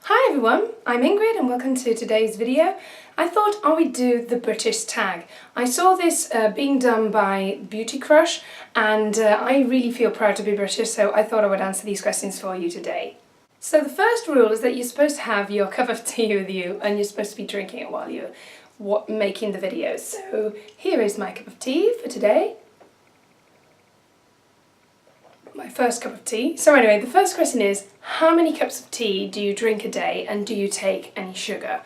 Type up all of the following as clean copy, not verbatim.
Hi everyone, I'm Ingrid and welcome to today's video. I thought I would do the British tag. I saw this being done by Beautycrush and I really feel proud to be British, so I thought I would answer these questions for you today. So the first rule is that you're supposed to have your cup of tea with you and you're supposed to be drinking it while you're making the video. So here is my cup of tea for today. My first cup of tea. So anyway, the first question is, how many cups of tea do you drink a day and do you take any sugar?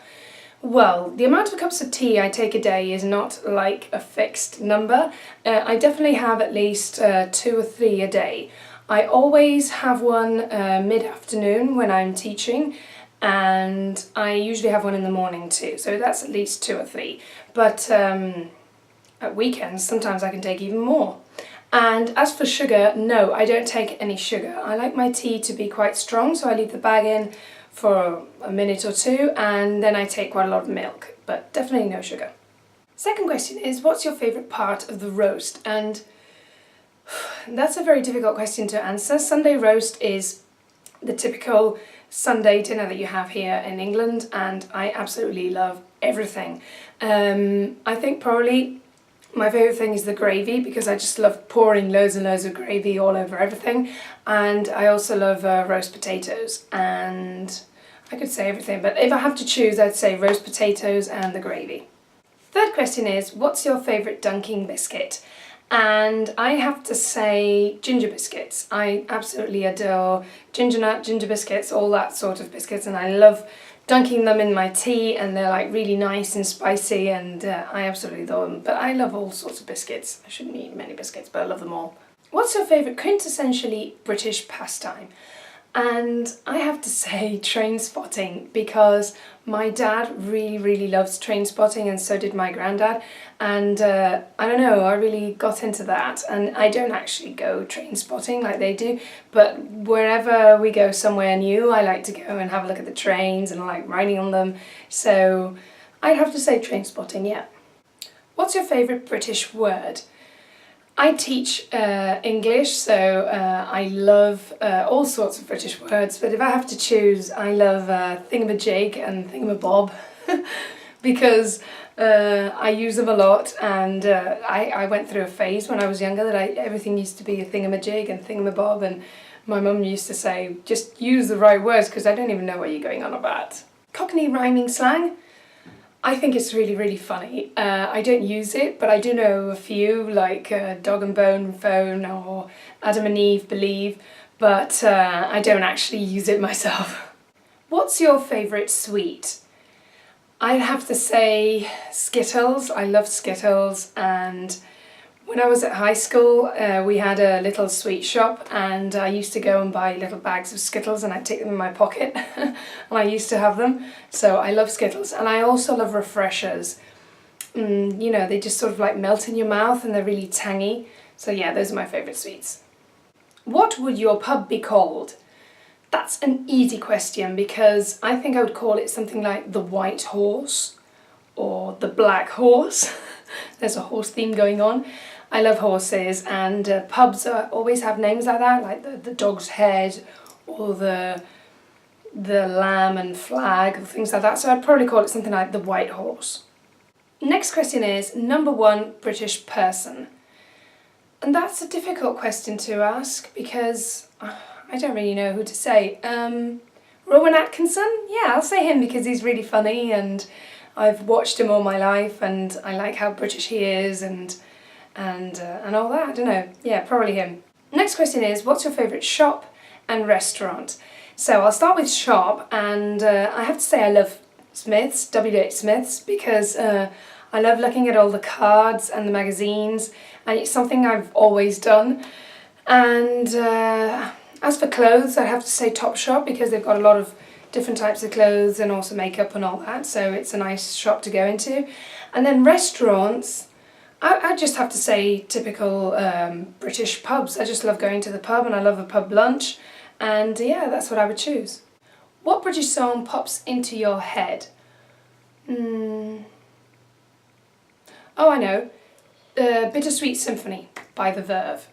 Well, the amount of cups of tea I take a day is not like a fixed number. I definitely have at least 2 or 3 a day. I always have one mid-afternoon when I'm teaching, and I usually have one in the morning too, so that's at least 2 or 3. But at weekends sometimes I can take even more. And as for sugar, no, I don't take any sugar. I like my tea to be quite strong, so I leave the bag in for a minute or two and then I take quite a lot of milk, but definitely no sugar. Second question is, what's your favourite part of the roast? And that's a very difficult question to answer. Sunday roast is the typical Sunday dinner that you have here in England, and I absolutely love everything. I think probably my favourite thing is the gravy, because I just love pouring loads and loads of gravy all over everything, and I also love roast potatoes, and I could say everything, but if I have to choose I'd say roast potatoes and the gravy. Third question is, what's your favourite dunking biscuit? And I have to say ginger biscuits. I absolutely adore ginger nut, ginger biscuits, all that sort of biscuits, and I love dunking them in my tea, and they're like really nice and spicy, and I absolutely adore them. But I love all sorts of biscuits. I shouldn't eat many biscuits, but I love them all. What's your favourite quintessentially British pastime? And I have to say train spotting, because my dad really loves train spotting, and so did my granddad, and I don't know, I really got into that. And I don't actually go train spotting like they do, but wherever we go somewhere new I like to go and have a look at the trains, and I like riding on them, so I'd have to say train spotting, yeah. What's your favourite British word? I teach English, so I love all sorts of British words, but if I have to choose, I love thingamajig and thingamabob because I use them a lot, and I went through a phase when I was younger that everything used to be a thingamajig and thingamabob, and my mum used to say, just use the right words because I don't even know what you're going on about. Cockney rhyming slang. I think it's really funny. I don't use it, but I do know a few, like dog and bone phone or Adam and Eve believe, but I don't actually use it myself. What's your favourite sweet? I'd have to say Skittles. I love Skittles, and when I was at high school we had a little sweet shop, and I used to go and buy little bags of Skittles and I'd take them in my pocket and I used to have them, so I love Skittles. And I also love refreshers. You know, they just sort of like melt in your mouth and they're really tangy, so yeah, those are my favourite sweets. What would your pub be called? That's an easy question, because I think I would call it something like the White Horse or the Black Horse. There's a horse theme going on. I love horses, and pubs always have names like that, like the Dog's Head or the Lamb and Flag, or things like that, so I'd probably call it something like the White Horse. Next question is, number 1 British person. And that's a difficult question to ask, because I don't really know who to say. Rowan Atkinson? Yeah, I'll say him because he's really funny, and I've watched him all my life, and I like how British he is, and all that. I don't know. Yeah, probably him. Next question is, what's your favourite shop and restaurant? So I'll start with shop, and I have to say I love Smith's, WH Smith's, because I love looking at all the cards and the magazines, and it's something I've always done. And as for clothes, I have to say Topshop, because they've got a lot of different types of clothes and also makeup and all that, so it's a nice shop to go into. And then restaurants, I just have to say typical British pubs. I just love going to the pub, and I love a pub lunch, and yeah, that's what I would choose. What British song pops into your head? Oh, I know. Bittersweet Symphony by The Verve.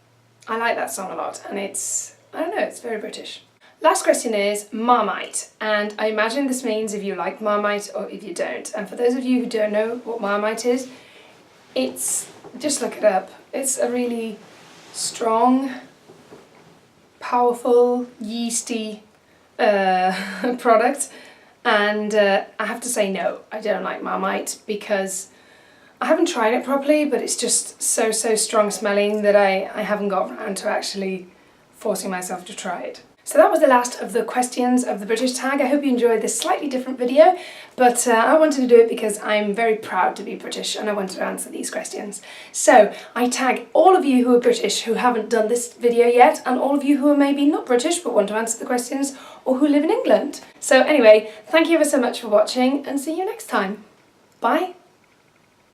I like that song a lot, and it's, I don't know, it's very British. Last question is Marmite, and I imagine this means if you like Marmite or if you don't. And for those of you who don't know what Marmite is, it's, just look it up, it's a really strong, powerful, yeasty product, and I have to say no, I don't like Marmite because I haven't tried it properly, but it's just so strong smelling that I haven't got around to actually forcing myself to try it. So that was the last of the questions of the British tag. I hope you enjoyed this slightly different video, but I wanted to do it because I'm very proud to be British and I wanted to answer these questions. So I tag all of you who are British who haven't done this video yet, and all of you who are maybe not British but want to answer the questions, or who live in England. So anyway, thank you ever so much for watching and see you next time. Bye!